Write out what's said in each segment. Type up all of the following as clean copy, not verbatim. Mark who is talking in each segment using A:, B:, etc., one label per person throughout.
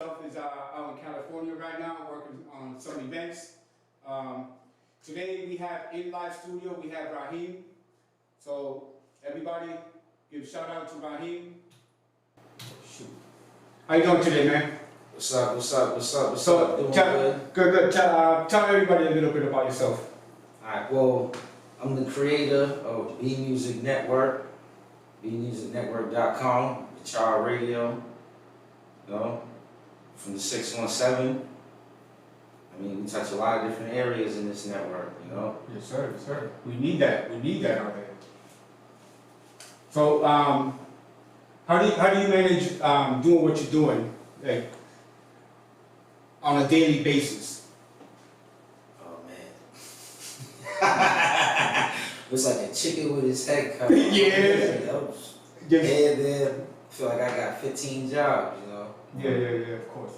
A: Is out in California right now, working on some events. Today we have in live studio, we have Raheem. So everybody give a shout out to Raheem.
B: Shoot.
A: How you doing today, man?
B: What's up? Doing
A: Good. Tell everybody a little bit about yourself.
B: Alright, well, I'm the creator of B Music Network, bmusicnetwork.com, the Child Radio, you know, from the 617. I mean, we touch a lot of different areas in this network, you know.
A: Yes, sir. Yes, sir. We need that out there. So, how do you manage doing what you're doing, like, on a daily basis?
B: Oh man. It's like a chicken with his head cut off.
A: Yeah.
B: Head there. I feel like I got 15 jobs, you know.
A: Yeah, of course.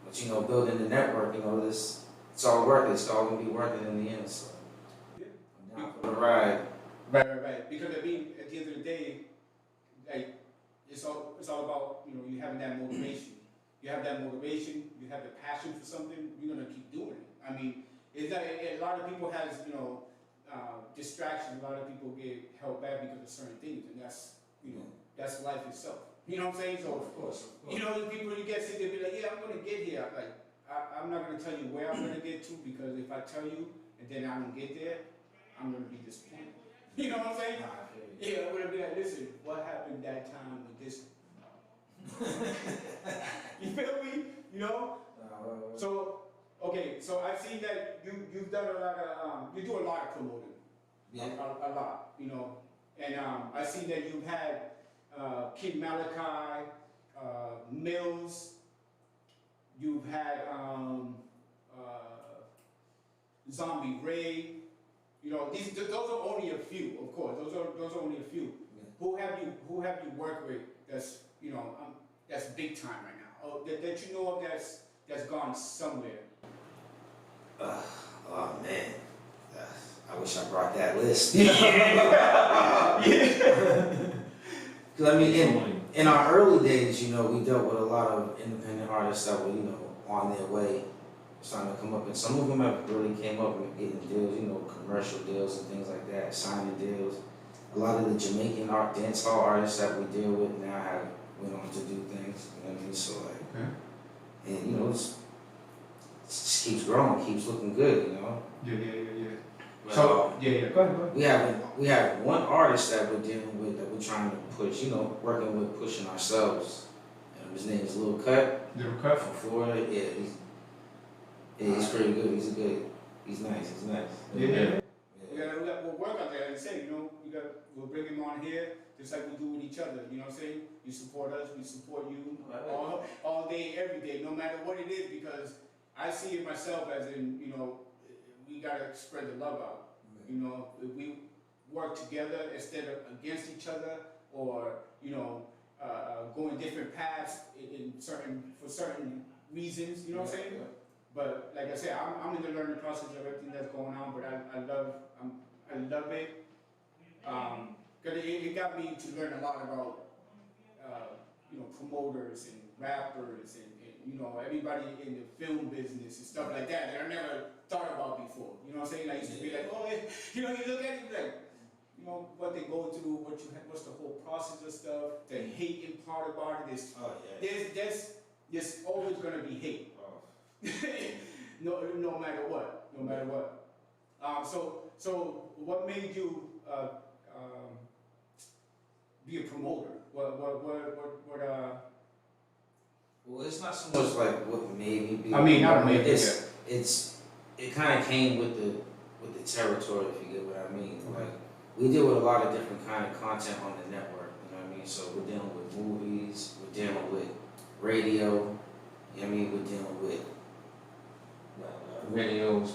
B: But you know, building the network, you know, it's all worth it. It's all gonna be worth it in the end. So I'm down for the ride.
A: Right. Because I mean, at the end of the day, like it's all about, you know, you having that motivation. You have that motivation. You have the passion for something. You're gonna keep doing it. I mean, it's that a lot of people has, you know, distractions. A lot of people get held back because of certain things, and that's, you know, that's life itself. You know what I'm saying? So
B: Of course.
A: you know, people you get sick, they be like, yeah, I'm gonna get here. Like I'm not gonna tell you where I'm gonna get to, because if I tell you and then I don't get there, I'm gonna be disappointed. You know what I'm saying? Yeah, I'm gonna be like, listen, what happened that time with this? You feel me? You know? So okay, so I see that you've done a lot of you do a lot of promoting.
B: Yeah.
A: A lot, you know. And I see that you've had Kid Malachi, Mills, you've had Zombie Ray. You know, those are only a few, of course. Those are only a few. Yeah. Who have you worked with that's, you know, that's big time right now? Oh, that you know of that's gone somewhere.
B: Oh man, I wish I brought that list.
A: Yeah.
B: Because I mean, in our early days, you know, we dealt with a lot of independent artists that were, you know, on their way, starting to come up, and some of them have really came up with getting deals, you know, commercial deals and things like that, signing deals. A lot of the Jamaican dancehall artists that we deal with now have went on to do things, you know what I mean? So like, okay. And you know, it just keeps growing, keeps looking good, you know.
A: Yeah.
B: But,
A: so go ahead.
B: We have one artist that we're dealing with, that we're trying to push, you know, working with, pushing ourselves. His name is Lil Cut.
A: Lil Cut
B: from Florida. Yeah, he's pretty good. He's nice.
A: Yeah. We'll work out there. Like I say, you know, we'll bring him on here just like we do with each other. You know what I'm saying? You support us, we support you all day, every day, no matter what it is, because I see it myself as in, you know, we gotta spread the love out. You know, if we work together instead of against each other, or you know, going different paths for certain reasons. You know what I'm saying? But like I said, I'm in the learning process of everything that's going on. But I love it. Cause it got me to learn a lot about you know, promoters and rappers and you know, everybody in the film business and stuff like that I never thought about before. You know what I'm saying? I used to be like, oh, you know, you look at it, you like, you know, what they go through, what's the whole process of stuff, the hating part about it is, there's always gonna be hate. No matter what. So what made you be a promoter?
B: Well, it's not so much like what made me be.
A: I mean, not maybe.
B: It kind of came with the territory, if you get what I mean. Like, we deal with a lot of different kind of content on the network. You know what I mean? So we're dealing with movies, we're dealing with radio. You know what I mean? We're dealing with
C: videos,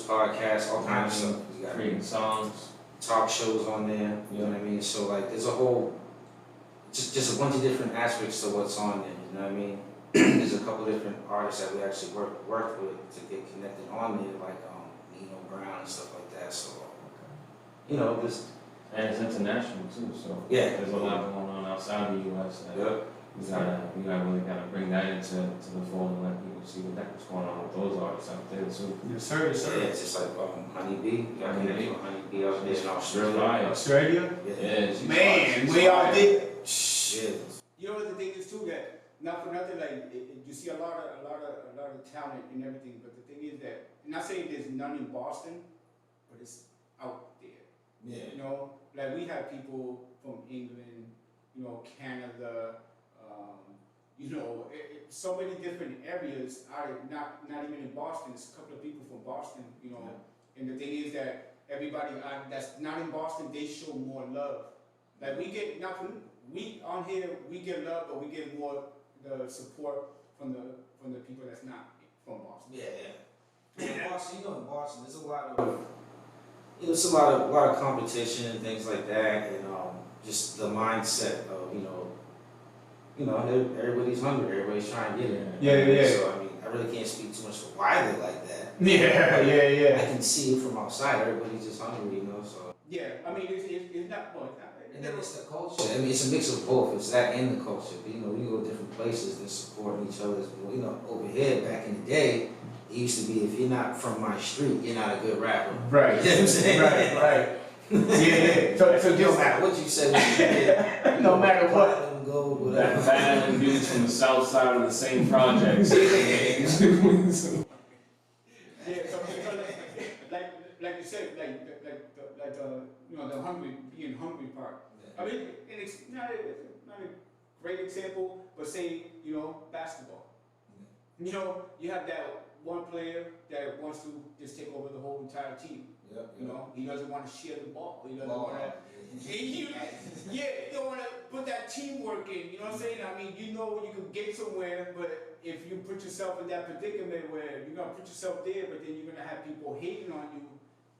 C: podcasts,
B: all kinds of stuff.
C: We got creating songs,
B: talk shows on there. You know what I mean? So like, there's a whole, just a bunch of different aspects to what's on there. You know what I mean? There's a couple different artists that we actually worked with to get connected on there, like Nino Brown and stuff like that. So, you know,
C: and it's international too. So
B: yeah,
C: there's a lot going on outside the U.S.
B: Yep.
C: we gotta bring that into the fold and let people see what's going on with those artists out there too.
A: Yes, sir. Yes, sir.
B: Yeah, it's just like Honeybee. You got Honeybee out there in Australia.
C: Right.
A: Australia?
C: Yeah,
A: Man, we all did.
B: Yeah.
A: You know what the thing is too, that not for nothing, like you see a lot of talent and everything, but the thing is that, not saying there's none in Boston, but it's out there.
B: Yeah.
A: You know, like we have people from England, you know, Canada, you know, so many different areas out of, not even in Boston. It's a couple of people from Boston, you know, and the thing is that everybody that's not in Boston, they show more love. Like we on here, we get love, but we get more the support from the people that's not from Boston.
B: Yeah. In Boston, in Boston, there's a lot of, it's a lot of competition and things like that, and just the mindset of everybody's hungry, everybody's trying to get in.
A: Yeah.
B: So I mean, I really can't speak too much for why they're like that.
A: Yeah.
B: I can see it from outside. Everybody's just hungry, So.
A: Yeah, I mean, it's not well, it's not.
B: And then it's the culture. I mean, it's a mix of both. It's that and the culture. But, you go to different places, they're supporting each other. Over here, back in the day, it used to be, if you're not from my street, you're not a good rapper.
A: Right.
B: You know what I'm saying?
A: Right. Yeah. So
B: no
A: just
B: matter what you say, what you did,
A: no matter what.
B: Gold,
C: That
B: whatever.
C: band and dudes from the south side of the same projects.
A: Yeah, so like you said, like the being hungry part.
B: Yeah.
A: I mean, and it's not a great example, but say, basketball. You have that one player that wants to just take over the whole entire team.
B: Yep.
A: He doesn't want to share the ball. He doesn't want to. You don't want to put that teamwork in. You know what I'm saying? I mean, you can get somewhere, but if you put yourself in that predicament where you're gonna put yourself there, but then you're gonna have people hating on you,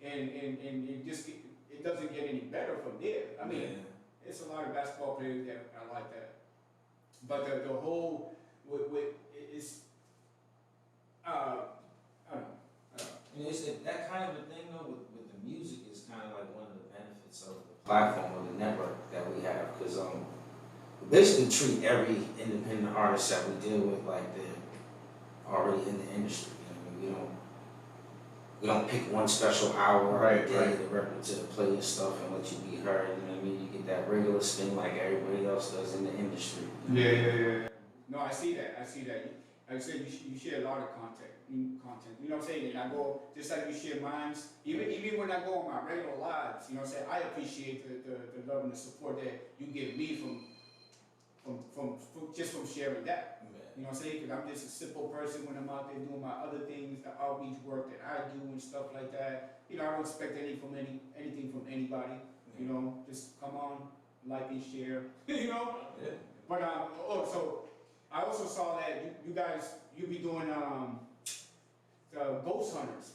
A: and it doesn't get any better from there. I mean, it's a lot of basketball players that are like that, but the whole it's I don't know.
B: It's that kind of a thing though with the music is kind of like one of the benefits of the platform or the network that we have, because we basically treat every independent artist that we deal with like they're already in the industry. We don't pick one special hour or a day to play your stuff and let you be heard. You know what I mean? You get that regular spin like everybody else does in the industry.
A: Yeah. No, I see that. Like I said, you share a lot of content. You know what I'm saying? And I go, just like you share mine, even when I go on my regular lives, you know what I'm saying? I appreciate the love and the support that you give me from sharing that. You know what I'm saying? Because I'm just a simple person when I'm out there doing my other things, the outreach work that I do and stuff like that. I don't expect anything from anybody. Just come on, like and share.
B: Yeah.
A: But so I also saw that you guys be doing the ghost hunters.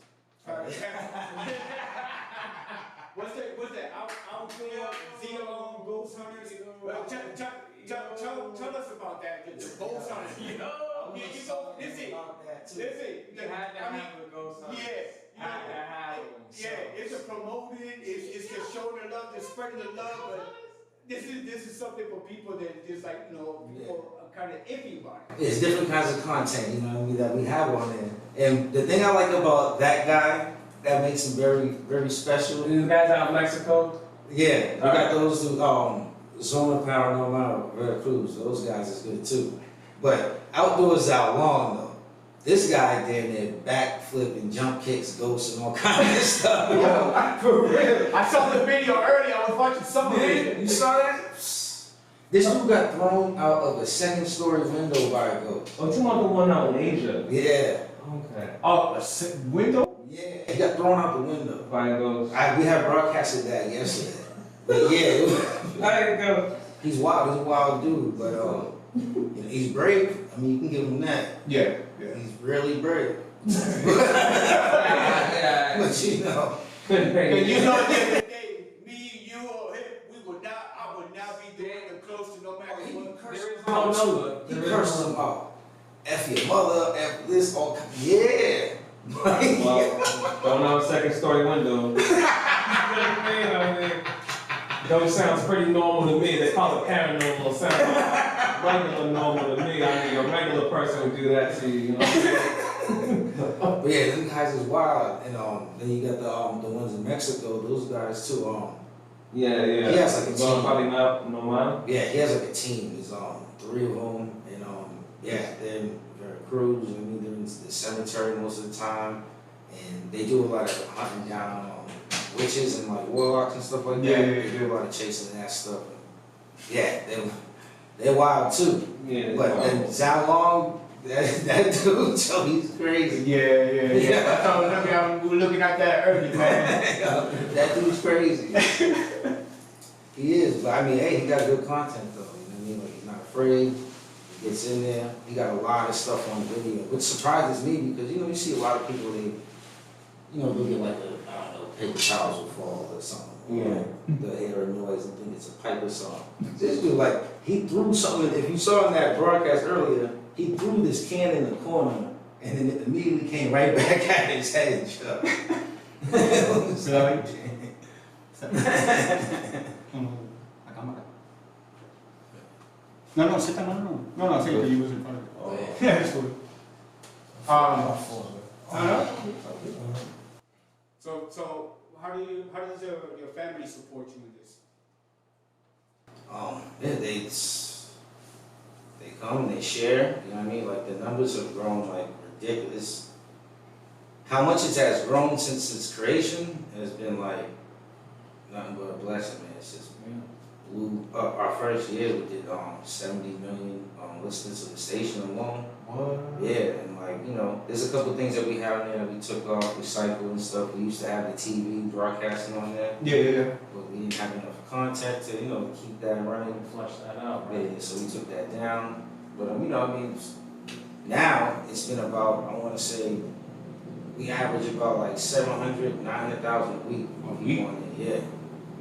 A: What's that? Outdoor Zero Ghost Hunters. Well, tell us about that. The ghost hunters. It's a promoting. It's to show the love, to spreading the love. But this is something for people that just people are kind of iffy about it.
B: It's different kinds of content, that we have on there. And the thing I like about that guy that makes him very, very special.
C: These guys out in Mexico?
B: Yeah, we got those who, Zona Paranormal, Veracruz, those guys is good too. But outdoors out long though. This guy down there backflip and jump kicks, ghosts and all kinds of stuff. Yo, for real.
A: I saw the video earlier. I was watching some of it.
B: You saw that? This dude got thrown out of a second-story window by a ghost.
C: Oh, you want the one out in Asia?
B: Yeah.
C: Okay.
A: Oh, a window?
B: Yeah. He got thrown out the window.
C: By a ghost.
B: We have broadcasted that yesterday. But yeah,
C: There you go.
B: he's wild. He's a wild dude, but he's brave. I mean, you can give him that.
A: Yeah.
B: He's really brave. But
A: And the other day, me, you, or him, I would not be doing it close to no matter what.
B: He cursed him out. F your mother, F this, all yeah.
C: Well, don't have a second story window. Those sounds pretty normal to me. They call it paranormal sound. regular normal to me. I mean, a regular person would do that to you, you know what I'm saying?
B: But yeah, them guys is wild. And then you got the ones in Mexico, those guys too.
C: Yeah, yeah.
B: He has like a team.
C: Probably not, no mind.
B: Yeah, he has like a team. There's 3 of them, and yeah, they're in Veracruz. I mean, they're in the cemetery most of the time, and they do a lot of hunting down witches and like warlocks and stuff like that.
A: Yeah.
B: They do a lot of chasing that stuff. Yeah, they're wild too.
C: Yeah.
B: But then Zhao Long, that dude, so he's crazy.
A: Yeah. I told him, we were looking at that early, man.
B: That dude's crazy. He is, but I mean, hey, he got good content though. You know what I mean? Like, he's not afraid. He gets in there. He got a lot of stuff on video, which surprises me because you see a lot of people they'll get like I don't know, paper towels will fall or something.
C: Yeah.
B: They'll hear a noise and think it's a pipe or something. This dude, like, he threw something. If you saw in that broadcast earlier, he threw this can in the corner and then it immediately came right back at his head. Chuck.
A: No, sit down, no, take it, you was in front of it.
B: Oh, yeah.
A: Yeah, that's good. So how does your family support you in this?
B: Yeah, they come, they share, you know what I mean? Like the numbers have grown like ridiculous. How much it has grown since its creation has been like nothing but a blessing, man. It's just blew up. Our first year we did 70 million listeners to the station alone.
A: What?
B: Yeah, and like, there's a couple things that we have in there that we took off, recycled and stuff. We used to have the TV broadcasting on there.
A: Yeah.
B: But we didn't have enough content to, keep that running.
C: Flush that out, right?
B: Yeah, so we took that down. But, now it's been about, I want to say, we average about like 700, 900,000 a week.
A: A week?
B: On it, yeah.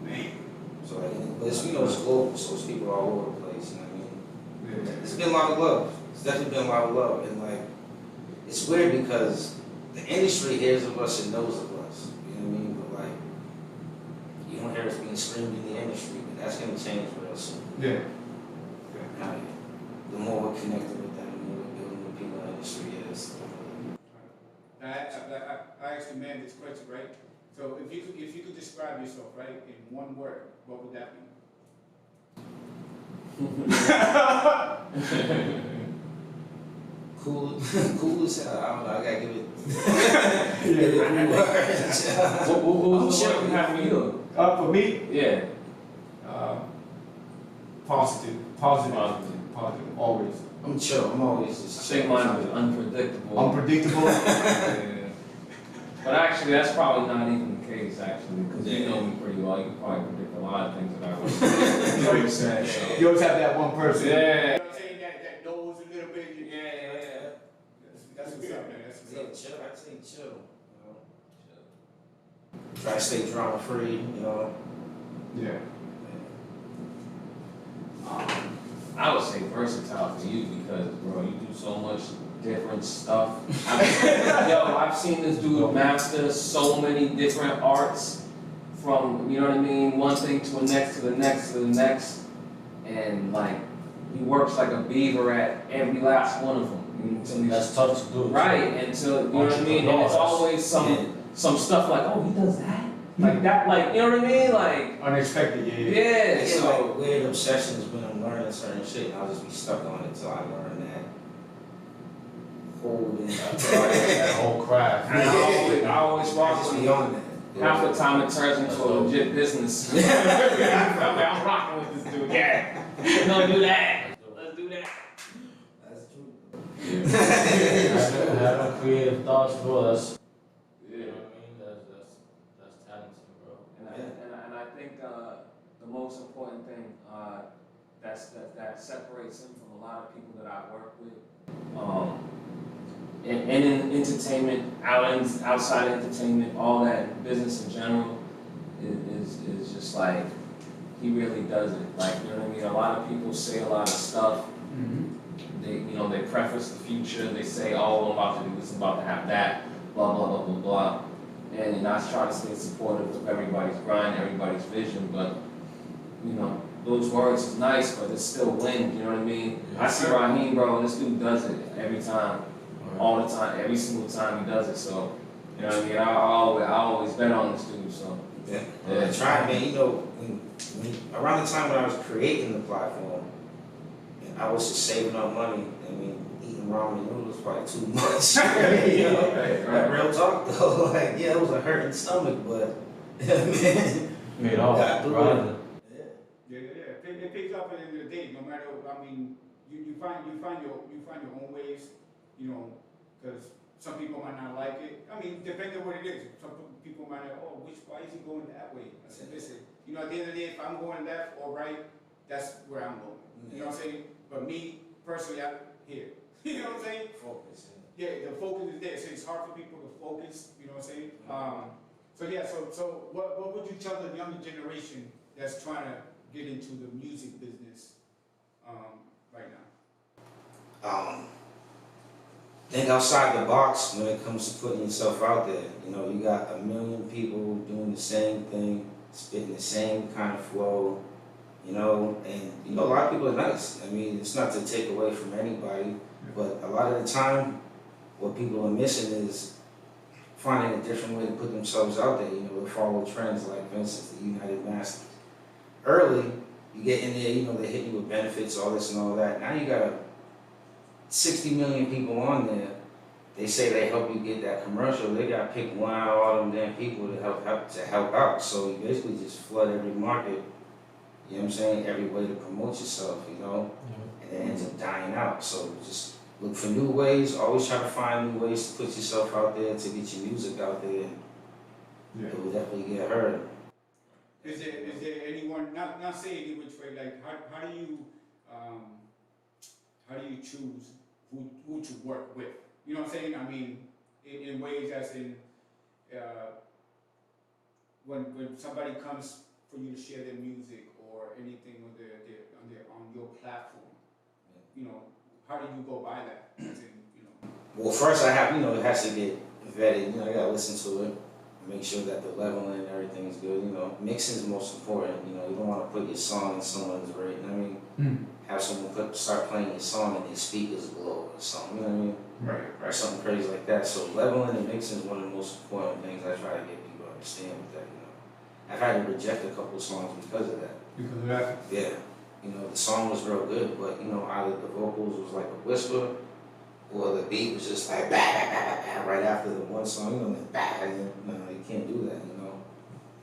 A: Man.
B: So like, but it's, it's global, so it's people all over the place, you know what I mean?
A: Yeah.
B: It's been a lot of love. It's definitely been a lot of love. And like, it's weird because the industry hears of us and knows of us, you know what I mean? But like, you don't hear us being screamed in the industry, but that's going to change real soon.
A: Yeah.
B: The more we're connected with them, the more we're building with people in the industry is.
A: I asked the man this question, right? So if you could describe yourself, right, in one word, what would that be?
B: Cool as hell. I don't know. I gotta give it.
C: What was the word you have for you?
A: For me,
C: Yeah.
A: positive, always.
B: I'm chill. I'm always
C: I
B: just.
C: think mine was unpredictable.
A: Unpredictable.
C: Yeah. But actually, that's probably not even the case, actually, because you know me pretty well. You can probably predict a lot of things that I would.
A: You know what I'm saying? You always have that one person.
C: Yeah.
A: You know what I'm saying? That knows a little bit.
C: Yeah.
A: That's what's up, man. That's what's up.
B: Chill. I'd say chill. Try to stay drama free.
A: Yeah.
C: I would say versatile for you because, bro, you do so much different stuff. I've seen this dude master so many different arts from, you know what I mean, one thing to the next, to the next, to the next. And, like, he works like a beaver at every last one of them.
D: That's tough to do.
C: Right, until, you know what I mean? And it's always some stuff like, oh, he does that? Like that, like, you know what I mean? Like,
A: Unexpected, yeah.
B: It's
C: so.
B: like weird obsessions when I'm learning certain shit, and I'll just be stuck on it till I learn that whole
D: That whole craft.
C: And I always rock
B: just
C: with
B: be on that.
C: half the time it turns into a legit business. I'm rocking with this dude. Yeah. We're gonna do that. Let's do that.
B: That's true.
D: Having creative thoughts, bro, that's,
C: Yeah.
D: you know what I mean? That's talented, bro.
C: And I think the most important thing that separates him from a lot of people that I work with, and in entertainment, outside entertainment, all that business in general, is just like he really does it. Like, you know what I mean? A lot of people say a lot of stuff. They preface the future. They say, "Oh, I'm about to do this, I'm about to have that." Blah blah blah blah blah. And I try to stay supportive of everybody's grind, everybody's vision. But those words is nice, but it's still wind, you know what I mean?
D: Yeah.
C: I see Raheem, bro, and this dude does it every time, all the time, every single time he does it, so, you know what I mean? I always bet on this dude, so.
B: Yeah, I tried, man. You know, around the time when I was creating the platform, and I was just saving up money. I mean, eating ramen noodles probably too much. You know, like, real talk though. Like, yeah, it was a hurting stomach, but man,
D: Made off,
B: got through
D: right?
B: it.
A: Yeah. It picks up at the end of the day. No matter, I mean, you find your own ways. You know, because some people might not like it. I mean, depending on what it is. Some people might like, oh, why is he going that way? I said, listen, you know, at the end of the day, if I'm going left or right, that's where I'm going. You know what I'm saying? But me, personally, I'm here. You know what I'm saying?
B: Focus.
A: Yeah, the focus is there. So it's hard for people to focus, you know what I'm saying? So what would you tell the younger generation that's trying to get into the music business right now?
B: Think outside the box when it comes to putting yourself out there. You know, you got a million people doing the same thing, spitting the same kind of flow, you know, and you know, a lot of people are nice. I mean, it's not to take away from anybody, but a lot of the time, what people are missing is finding a different way to put themselves out there, you know, to follow trends like, for instance, the United Masters. Early, you get in there, you know, they hit you with benefits, all this and all that. Now you got 60 million people on there. They say they help you get that commercial. They got to pick one out of all them damn people to help out. So you basically just flood every market, you know what I'm saying, every way to promote yourself, you know, and it ends up dying out. So just look for new ways, always try to find new ways to put yourself out there, to get your music out there, and it will definitely get heard.
A: Is there anyone, not saying any which way, like how do you choose who to work with? You know what I'm saying? I mean, in ways as in when somebody comes for you to share their music or anything on your platform, you know, how do you go by that? As in, you know.
B: Well, first I have, you know, it has to get vetted. You know, I gotta listen to it, make sure that the leveling and everything is good. You know, mixing is most important. You know, you don't want to put your song in someone's rate. I mean, have someone start playing your song and their speakers blow or something. You know what I mean?
A: Right.
B: Or something crazy like that. So leveling and mixing is one of the most important things I try to get people to understand with that. You know, I've had to reject a couple of songs because of that.
A: Because of that?
B: Yeah. You know, the song was real good, but you know, either the vocals was like a whisper, or the beat was just like bah, bah, bah, bah, right after the one song. You know, like bah, no, you can't do that. You know,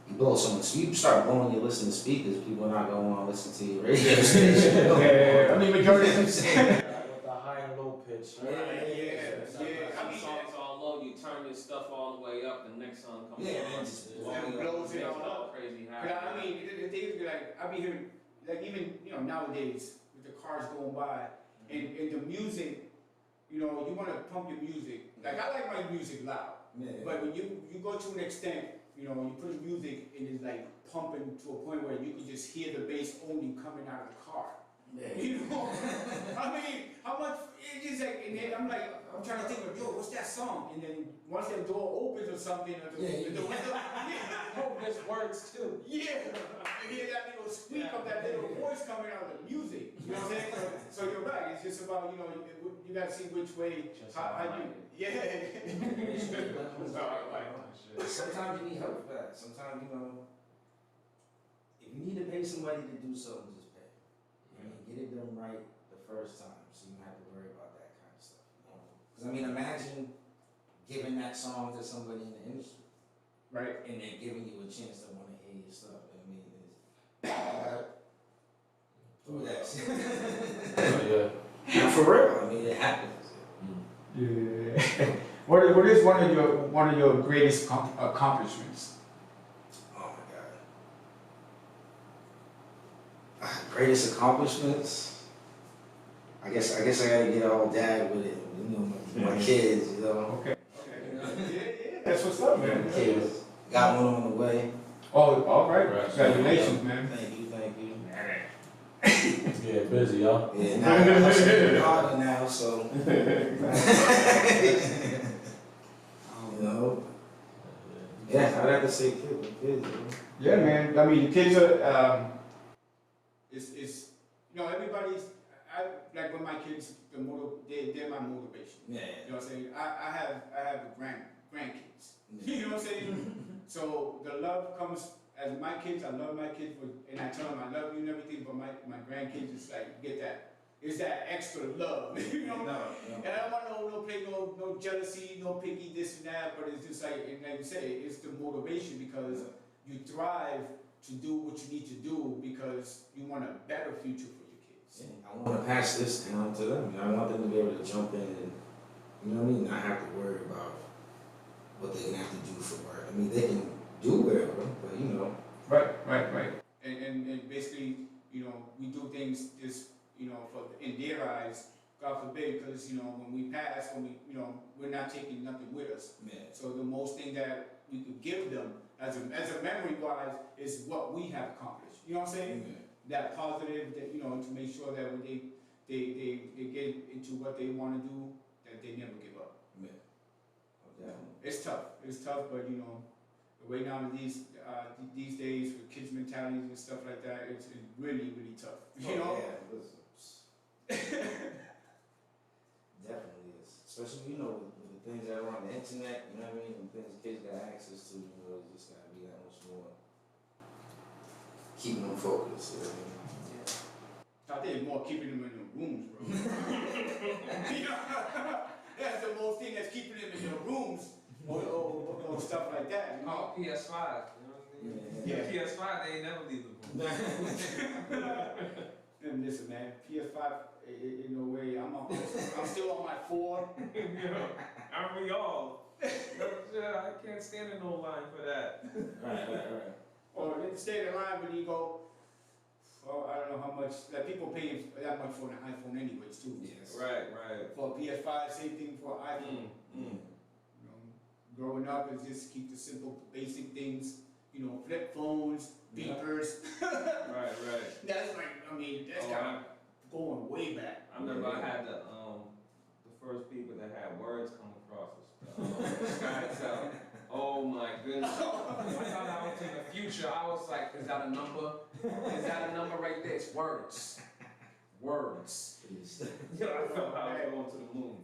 B: you blow someone's, you start blowing your listening speakers, people are not gonna want to listen to your radio station.
A: Yeah, I mean, majority of them say.
D: With the high and low pitch.
A: Yeah.
C: Some songs all low, you turn this stuff all the way up, the next song comes
B: Yeah,
C: on.
B: man, just
A: It blows it all up.
C: Crazy high.
A: But I mean, the thing is, like, I be hearing, like, even, you know, nowadays, with the cars going by, and the music, you know, you want to pump your music. Like, I like my music loud, but when you go to an extent, you know, when you put the music and it's like pumping to a point where you can just hear the bass only coming out of the car. You know, I mean, how much, it's just like, and then I'm like, I'm trying to think of, yo, what's that song? And then once that door opens or something, or the window,
C: Hope this works too.
A: yeah, you hear that little squeak of that little voice coming out of the music. You know what I'm saying? So you're right. It's just about, you know, you gotta see which way, how you,
B: Sometimes you need help for that. Sometimes, you know, if you need to pay somebody to do something, just pay. I mean, get it done right the first time, so you don't have to worry about that kind of stuff. Because I mean, imagine giving that song to somebody in the industry,
A: right?
B: and they're giving you a chance to want to hear your stuff. I mean, it's for real. I mean, it happens.
A: Yeah. What is one of your greatest accomplishments?
B: Oh my God. Greatest accomplishments? I guess I gotta get all dad with it. You know, my kids. You know.
A: Okay. Yeah. That's what's up, man.
B: Kids. Got one on the way.
A: Oh, all right. Congratulations, man.
B: Thank you.
D: Yeah, busy, y'all.
B: Yeah, now I'm hustling harder now, so. You know. Yeah, I'd have to say kids.
A: Yeah, man. I mean, the kids are. No, everybody's, like with my kids, they're my motivation.
B: Yeah.
A: You know what I'm saying? I have grandkids. You know what I'm saying? So the love comes, as my kids, I love my kids, and I tell them I love you and everything, but my grandkids is like, get that. It's that extra love, you know?
B: No.
A: And I don't want no jealousy, no picky this and that, but it's just like, and like you say, it's the motivation because you thrive to do what you need to do because you want a better future for your kids.
B: Yeah, I want to pass this down to them. I want them to be able to jump in and, you know what I mean, not have to worry about what they're gonna have to do for work. I mean, they can do whatever, but you know.
C: Right.
A: And basically, you know, we do things just, you know, for in their eyes, God forbid, because you know, when we pass, you know, we're not taking nothing with us.
B: Yeah.
A: So the most thing that we could give them as a memory wise is what we have accomplished. You know what I'm saying?
B: Yeah.
A: That positive, that you know, to make sure that when they get into what they want to do, that they never give up.
B: Yeah. Okay.
A: It's tough, but you know, the way nowadays, these days with kids' mentalities and stuff like that, it's really tough. You know?
B: Yeah, listen. Definitely is. Especially, you know, with the things that are on the internet, you know what I mean, and things kids got access to, you know, you just gotta be that much more keeping them focused, you know what I mean?
A: I think it's more keeping them in the rooms, bro. You know? That's the most thing that's keeping them in the rooms or stuff like that. You know?
C: Oh, PS5, you know what I mean?
B: Yeah.
C: PS5, they ain't never leave the room.
A: And listen, man, PS5, in no way, I'm still on my 4.
C: Yeah, aren't we all? Yeah, I can't stand in no line for that.
B: Right.
A: Or they stay in line when you go, well, I don't know how much, that people pay that much for an iPhone anyways too.
B: Yes.
C: Right.
A: For PS5, same thing for iPhone.
B: Mm.
A: You know, growing up is just keep the simple, basic things, you know, flip phones, beepers.
C: Right.
A: That's like, I mean, that's kind of going way back.
C: I remember I had the first people that had words come across the SkyTel. Oh my goodness. I thought I was in the future. I was like, is that a number? Is that a number right there? It's words. Words. Yeah, I felt I was going to the moon.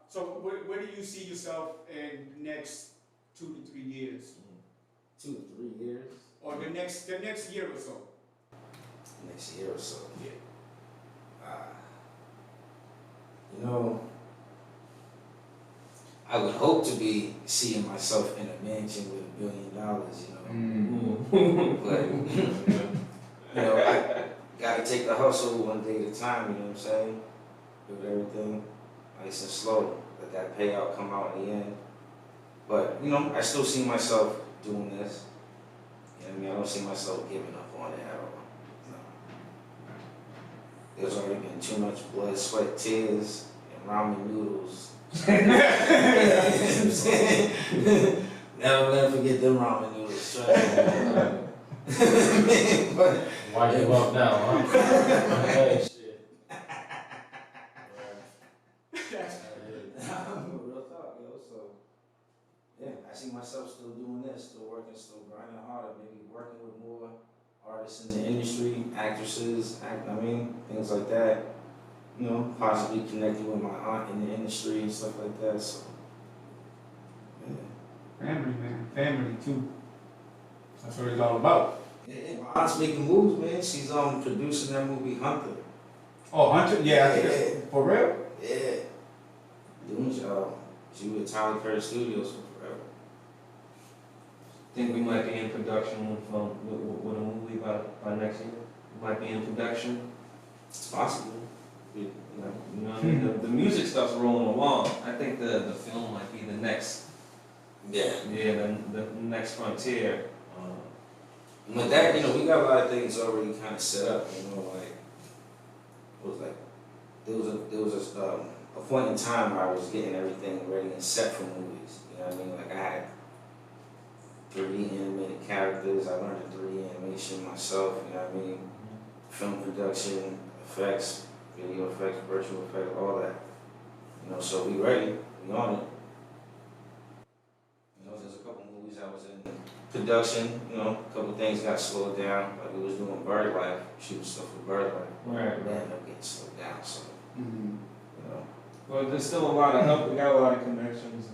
A: So where do you see yourself in the next 2 to 3 years?
B: 2 to 3 years.
A: Or the next year or so?
B: Next year or so. Yeah. You know, I would hope to be seeing myself in a mansion with $1 billion, you know. But, you know, I gotta take the hustle one day at a time, you know what I'm saying? Do everything nice and slow. Let that payout come out in the end. But, you know, I still see myself doing this. You know what I mean? I don't see myself giving up on it at all. No. There's already been too much blood, sweat, tears, and ramen noodles. You know what I'm saying? Never forget them ramen noodles. Trust me. But,
D: Why give up now, huh? Hey, shit.
B: real talk, yo. So, yeah, I see myself still doing this, still working, still grinding harder, maybe working with more artists in the industry, actresses, things like that. You know, possibly connecting with my aunt in the industry and stuff like that. So, yeah.
A: Family, man. Family, too. That's what it's all about.
B: Yeah, my aunt's making moves, man. She's producing that movie Hunter.
A: Oh, Hunter? Yeah, I think it's for real?
B: Yeah. Doing she was with Tyler Perry Studios for forever.
C: Think we might be in production with a movie by next year? We might be in production.
B: It's possible.
C: You know what I mean? The music stuff's rolling along. I think the film might be the next.
B: Yeah.
C: Yeah, the next frontier.
B: With that, you know, we got a lot of things already kind of set up. You know, like it was like there was a point in time where I was getting everything ready and set for movies. You know what I mean? Like I had 3D animated characters. I learned the 3D animation myself. You know what I mean? Film production, effects, video effects, virtual effects, all that. You know, so we ready. We on it. You know, there's a couple movies I was in production, you know, a couple things got slowed down. Like we was doing bird life, shooting stuff for bird life.
C: Right.
B: That ended up getting slowed down, so,
A: Mhm.
B: you know.
C: Well, there's still a lot of help. We got a lot of connections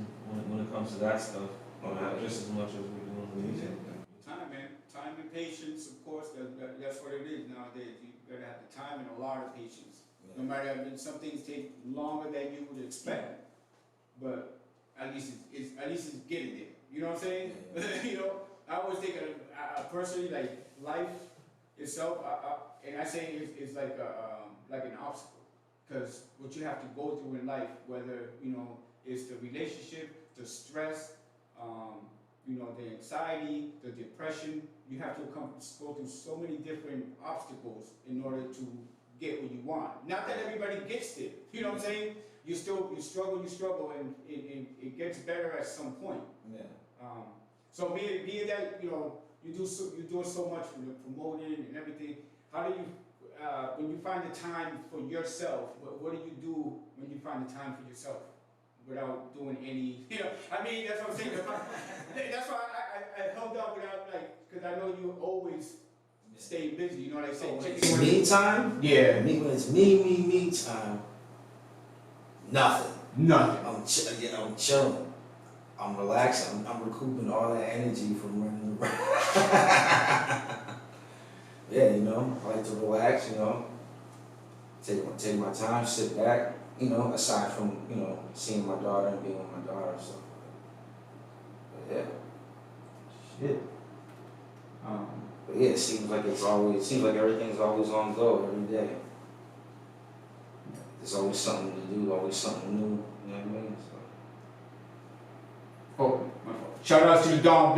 C: when it comes to that stuff.
B: Okay.
C: Just as much as we're doing music.
A: Time, man. Time and patience, of course, that's what it is nowadays. You gotta have the time and a lot of patience. No matter, I mean, some things take longer than you would expect, but at least it's getting there. You know what I'm saying? You know, I always think of personally, like life itself, and I say it's like an obstacle, because what you have to go through in life, whether you know it's the relationship, the stress, you know, the anxiety, the depression, you have to go through so many different obstacles in order to get what you want. Not that everybody gets there. You know what I'm saying? You struggle, and it gets better at some point.
B: Yeah.
A: So be it that you know you're doing so much for the promoting and everything. How do you when you find the time for yourself? What do you do when you find the time for yourself without doing any? You know, I mean that's what I'm saying. That's why I held up without because I know you always stay busy. You know what I say?
B: It's me time?
A: Yeah.
B: When it's me time, nothing.
A: Nothing.
B: I'm chilling. I'm relaxing. I'm recouping all that energy from running around. Yeah, you know, I like to relax, you know, take my time, sit back, you know, aside from, you know, seeing my daughter and being with my daughter and stuff. But yeah. Shit. But yeah, it seems like everything's always on go every day. There's always something to do, always something new, you know what I mean? So.
A: Oh, my fault. Shout out to Don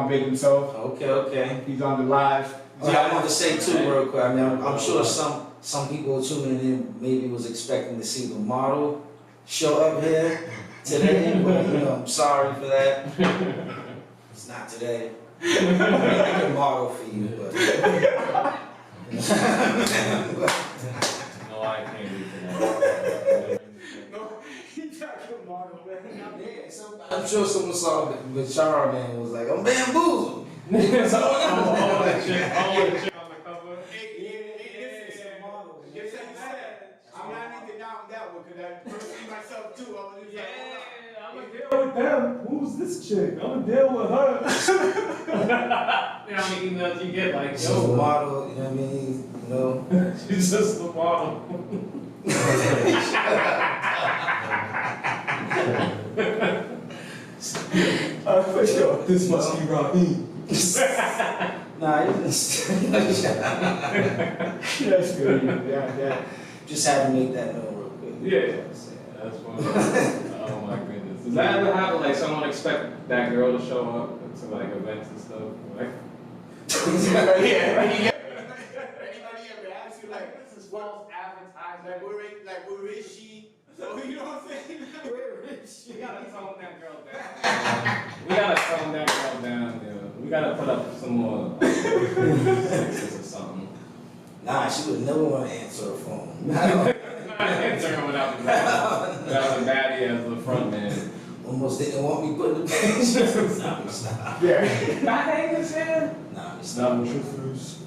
A: Big himself.
B: Okay.
A: He's on the live.
B: Yeah, I wanted to say too real quick, I mean, I'm sure some people tuning in maybe was expecting to see the model show up here today, but you know, I'm sorry for that. It's not today. I can model for you, but.
C: No, I can't do that.
A: No, he's not your model, man.
B: Yeah, I'm sure someone saw it, but Chara man was like, I'm bamboozled.
C: All that shit on the cover.
A: Just like you said, I'm not even down that one, because I personally myself too, I was just like,
C: I'm gonna deal with them. Who's this chick? I'm gonna deal with her. You know how many emails you get like,
B: She's a
C: yo,
B: model, you know what I mean? You know?
C: she's just the model.
A: for sure, this must be Raheem.
B: Nah, you didn't.
A: That's good, yeah.
B: Just had to make that known real quick.
C: Yeah. That's funny. Oh my goodness. Does that ever happen? Like someone expect that girl to show up to like events and stuff? Like,
A: Yeah. Anybody ever ask you like, this is false advertising? Like where is she? So you know what I'm saying? Where is she?
C: we gotta tone that girl down. We gotta tone that girl down, yo. We gotta put up some more sexes or something.
B: Nah, she would never want to answer her phone.
C: Answer her without the baddie as the front man.
B: Almost didn't want me putting the pictures. Nah, stop.
A: Yeah.
C: I hate this man.
B: Nah,
C: Not
B: stop.
C: with your first.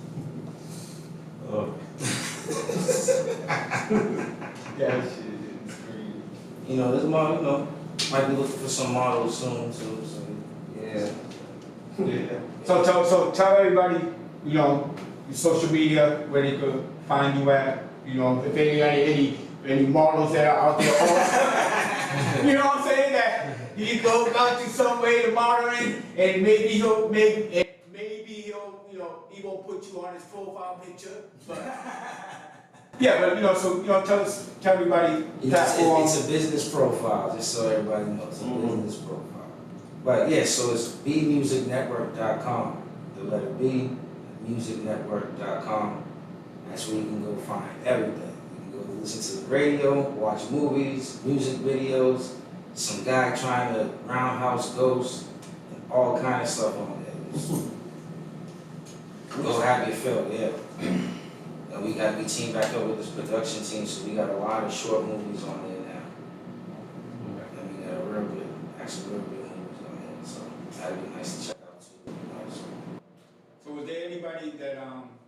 A: Yeah, shit is crazy.
B: You know, this model, you know, might be looking for some models soon too. So yeah.
A: Yeah. So tell everybody, you know, your social media, where they could find you at. You know, if any models that are out there, you know what I'm saying, that you go to some way to model in, and maybe he'll you know, he won't put you on his profile picture, but yeah, but you know, so you know, tell everybody
B: It's a business profile, just so everybody knows, it's a business profile. But yeah, so it's bmusicnetwork.com, the letter B, musicnetwork.com. That's where you can go find everything. You can go listen to the radio, watch movies, music videos, some guy trying to roundhouse ghosts, and all kind of stuff on there. Go have your fill, yeah. And we teamed back up with this production team, so we got a lot of short movies on there now. And we got real good movies on there, so that'd be nice to check out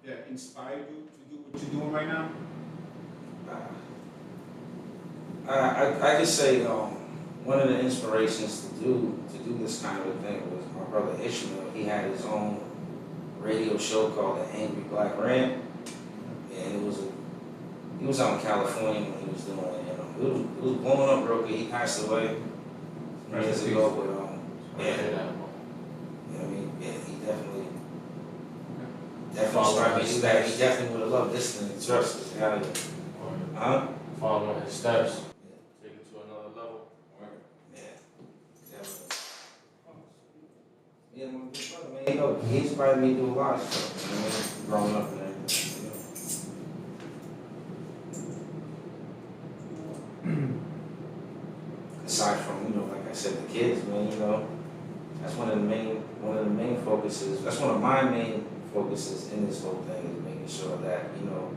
A: that inspired you to do what you're doing right now?
B: I could say one of the inspirations to do this kind of a thing was my brother Ishmael. He had his own radio show called The Angry Black Rant, and he was out in California when he was doing it. It was blowing up real good. He passed away some years ago, but yeah, I mean, yeah, he definitely inspired me to do that. He definitely would have loved this thing. Trust me, huh?
D: Following his steps, take it to another level.
B: Yeah, definitely. Yeah, my big brother, man, you know, he inspired me to do a lot of stuff, you know, growing up and everything, you know. Aside from, you know, like I said, the kids, man, you know, that's one of the main focuses, that's one of my main focuses in this whole thing, is making sure that, you know,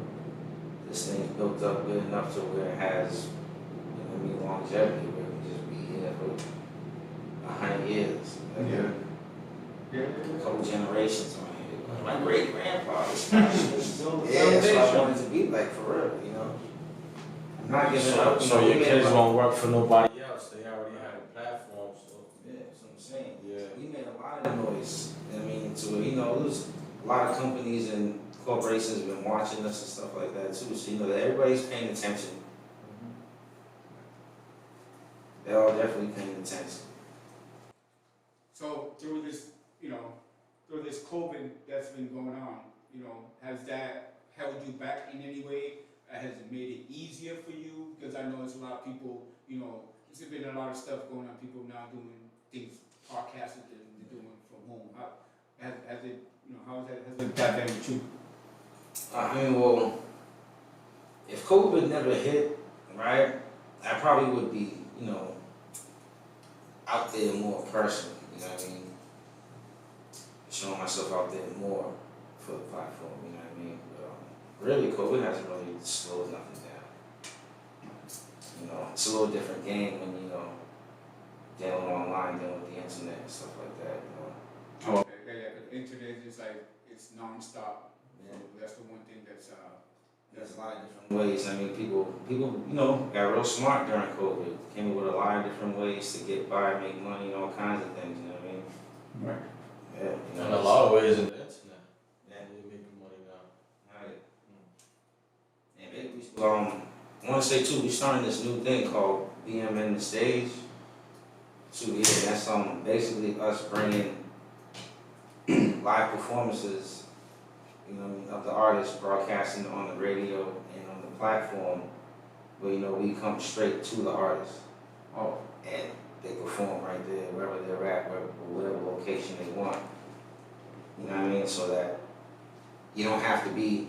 B: this thing's built up good enough to where it has, you know what I mean, longevity, where it can just be here for 100 years. Like, a couple generations on here. My great grandfather, still yeah, that's what I wanted to be like for real, you know. I'm not giving up.
D: So your kids won't work for nobody else. They already have a platform, so
B: yeah, that's what I'm saying.
D: yeah.
B: We made a lot of noise. I mean, to it, you know, there's a lot of companies and corporations have been watching us and stuff like that too. So you know that everybody's paying attention. They're all definitely paying attention.
A: So through this, you know, through this COVID that's been going on, you know, has that held you back in any way? Has it made it easier for you? Because I know there's a lot of people, you know, there's been a lot of stuff going on. People now doing things, podcasts that they're doing from home. Has it, you know, how has it got that with you?
B: I mean, well, if COVID never hit, right, I probably would be, you know, out there more personally, you know what I mean? Showing myself out there more for the platform, you know what I mean? But really, COVID hasn't really slowed nothing down. You know, it's a little different game when, you know, dealing online, dealing with the internet and stuff like that, you know.
A: Oh, okay, yeah, because the internet is like, it's non-stop.
B: Yeah.
A: So that's the one thing that's,
B: There's a lot of different ways. I mean, people, you know, got real smart during COVID. Came up with a lot of different ways to get by, make money, and all kinds of things. You know what I mean?
A: right.
B: Yeah. You know,
D: In a lot of ways in the internet.
B: Yeah.
D: You're making money now.
B: Right. And maybe I want to say too, we're starting this new thing called BMN the Stage. So yeah, that's basically us bringing live performances, you know, of the artists broadcasting on the radio and on the platform, where, you know, we come straight to the artist.
A: Oh,
B: And they perform right there, wherever they're at, whatever location they want. You know what I mean? So that you don't have to be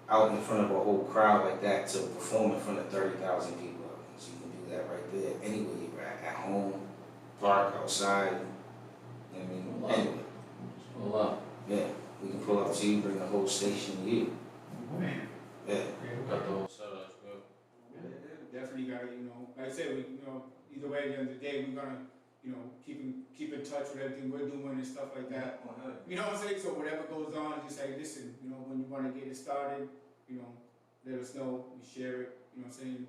B: out in front of a whole crowd like that to perform in front of 30,000 people. So you can do that right there, anywhere you're at home, park, outside. You know what I mean? Anyway.
C: Pull up.
B: Yeah, we can pull up to you, bring the whole station to you.
A: man.
B: Yeah.
D: Got the whole setup as well.
A: Definitely gotta, you know, like I said, we, you know, either way, at the end of the day, we're gonna, you know, keep in touch with everything we're doing and stuff like that. You know what I'm saying? So whatever goes on, just say, listen, you know, when you wanna get it started, you know, let us know, we share it, you know what I'm saying?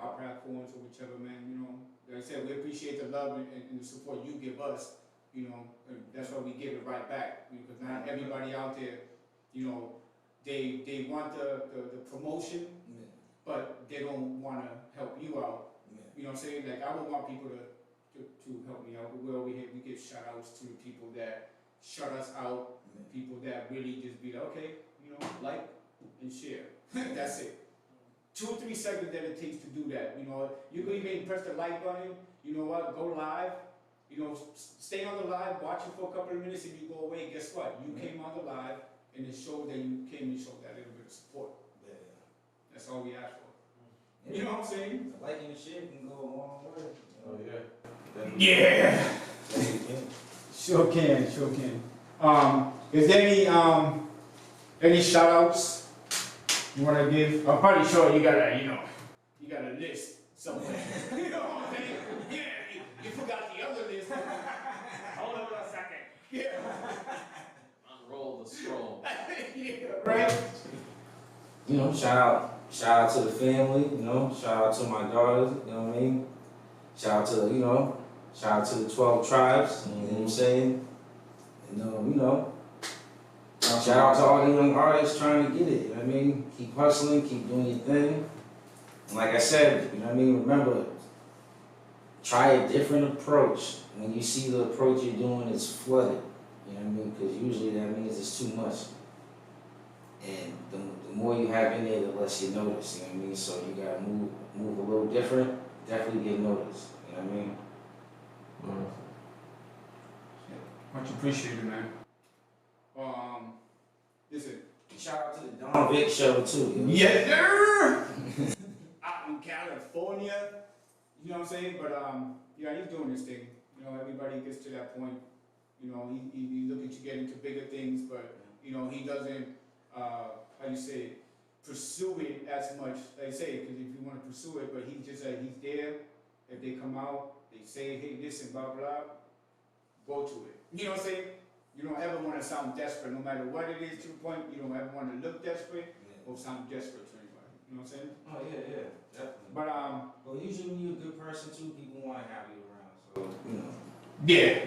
A: Our platforms or whichever, man, you know. Like I said, we appreciate the love and the support you give us, you know, and that's why we give it right back. Because not everybody out there, you know, they want the promotion, but they don't wanna help you out. You know what I'm saying? Like, I would want people to help me out, but we give shout outs to people that shut us out, people that really just be like, okay, you know, like and share. That's it. 2 or 3 seconds that it takes to do that. You know, you can even press the like button, you know what, go live, you know, stay on the live, watch it for a couple of minutes, and you go away, guess what? You came on the live, and it showed that you came and showed that little bit of support. That's all we ask for. You know what I'm saying?
B: The liking and share can go a long way.
D: Oh yeah.
A: Yeah. Sure can. Is there any shout outs you wanna give? I'm pretty sure you got a list somewhere. You know what I'm saying? Yeah, you forgot the other list. Hold on a second. Yeah.
C: Unroll the scroll.
A: Yeah, right.
B: you know, shout out to the family, you know, shout out to my daughters, you know what I mean? Shout out to, shout out to the 12 tribes, you know what I'm saying? And, you know, shout out to all the young artists trying to get it, you know what I mean? Keep hustling, keep doing your thing. And like I said, you know what I mean? Remember, try a different approach. When you see the approach you're doing is flooded, you know what I mean? Because usually that means it's too much. And the more you have in there, the less you notice, you know what I mean? So you gotta move a little different, definitely get noticed, you know what I mean?
A: Much appreciated, man. Listen.
B: Shout out to the Don Vic show too. You know?
A: Yes, sir! Out in California, you know what I'm saying? But yeah, he's doing this thing. You know, everybody gets to that point. You know, he look at you get into bigger things, but you know, he doesn't how you say pursue it as much. Like I say, because if you want to pursue it, but he just he's there. If they come out, they say, hey, this and blah blah, go to it. You know what I'm saying? You don't ever want to sound desperate, no matter what it is to the point. You don't ever want to look desperate or sound desperate to anybody. You know what I'm saying?
B: Oh yeah, definitely.
A: But
B: usually when you're a good person too, people want to have you around. So you know.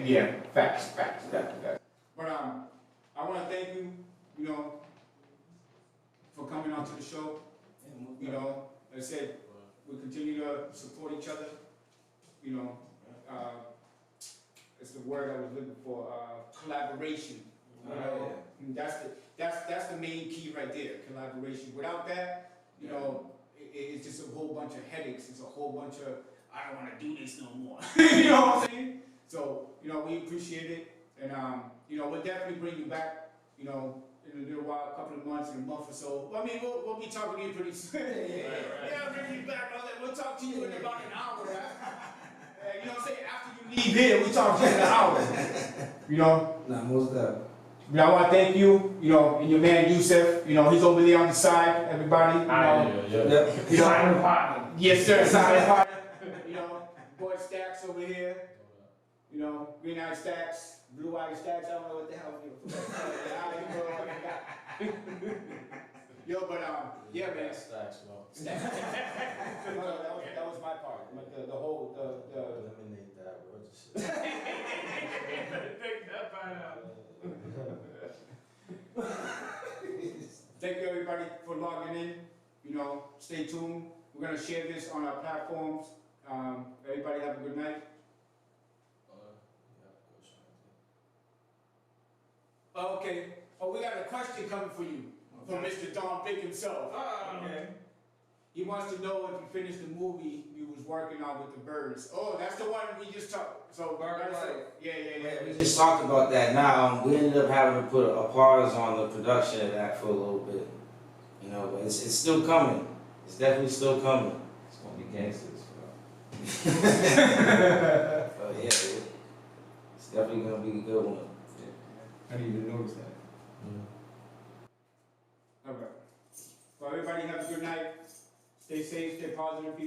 A: yeah, facts. But I want to thank you, you know, for coming onto the show. You know, like I said, we continue to support each other. You know, it's the word I was looking for. Collaboration. You know, and that's the main key right there. Collaboration. Without that, you know, it's just a whole bunch of headaches. It's a whole bunch of I don't want to do this no more. You know what I'm saying? So you know, we appreciate it, and you know, we'll definitely bring you back. You know, in a little while, a couple of months, in a month or so. I mean, we'll be talking to you pretty soon. Yeah, I'll bring you back. We'll talk to you in about an hour. You know what I'm saying? After you leave here, we talk to you in an hour. You know?
B: Nah, most definitely.
A: But I want to thank you, you know, and your man Yusef. You know, he's over there on the side. Everybody, you know.
C: You know, partner.
A: Yes, sir. Silent partner. You know, boy Stacks over here. You know, Green Eye Stacks, Blue Eye Stacks. I don't know what the hell you. Yo, but yeah, man.
D: Stacks, bro.
A: Stacks. that was my part. The whole
B: Eliminate that, bro. Just
A: take that part out. Thank you everybody for logging in. You know, stay tuned. We're gonna share this on our platforms. Everybody have a good night. Okay. Oh, we got a question coming for you from Mr. Don Vick himself. Okay. He wants to know if you finished the movie you was working on with the birds. Oh, that's the one we just talked. So, yeah.
B: we just talked about that. Now, we ended up having to put a pause on the production of that for a little bit. You know, but it's still coming. It's definitely still coming.
C: It's gonna be gangsters,
B: Oh yeah, it's definitely gonna be a good one.
A: I didn't even notice that. All right. Well, everybody have a good night. Stay safe, stay positive, people.